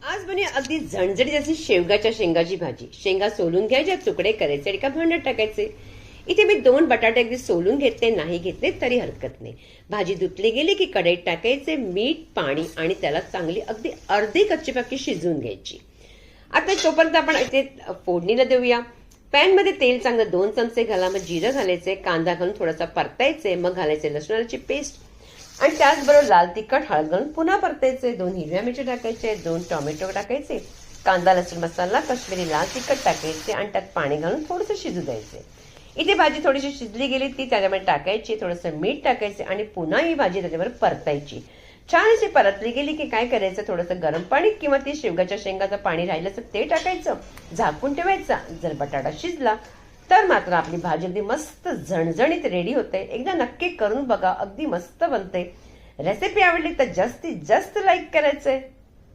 आज बनवूया अगदी झणझणीत अशी शेवगाच्या शेंगाची भाजी. शेंगा सोलून घ्यायच्या, तुकडे करायचे आणि एका भांड्यात टाकायचे. इथे मी 2 बटाटे अगदी सोलून घेतले, नाही घेतले तरी हरकत नाही. भाजी धुतली गेली की कढईत टाकायचे मीठ, पाणी आणि त्याला चांगली अगदी अर्धी कच्ची पक्की शिजवून घ्यायची. आता तोपर्यंत आपण इथे फोडणीला देऊया. पॅन मध्ये तेल चांगलं 2 चमचे घाला, मग जिरं घालायचे, कांदा घालून थोडासा परतायचे, मग घालायचे लसूणाची पेस्ट आणि त्याचबरोबर लाल तिखट, हळद घालून पुन्हा परतायचे. 2 हिरव्या मिरच्या टाकायचे, 2 टोमॅटो टाकायचे, कांदा लसूण मसाला, काश्मीरी लाल तिखट टाकायचे आणि त्यात पाणी घालून थोडंसं शिजू द्यायचे. इथे भाजी थोडीशी शिजली गेली ती त्याच्यामध्ये टाकायची, थोडंसं मीठ टाकायचे आणि पुन्हा ही भाजी त्याच्यावर परतायची. छान अशी परतली गेली की काय करायचं, थोडंसं गरम पाणी किंवा ती शेवगाच्या शेंगाचं पाणी राहिलं तर ते टाकायचं, झाकून ठेवायचा. जर बटाटा शिजला तर मात्र आपली भाजी अगदी मस्त झणझणीत रेडी होते. एकदा नक्की करून बघा, अगदी मस्त बनते. रेसिपी आवडली तर जास्तीत जास्त लाईक करायचंय.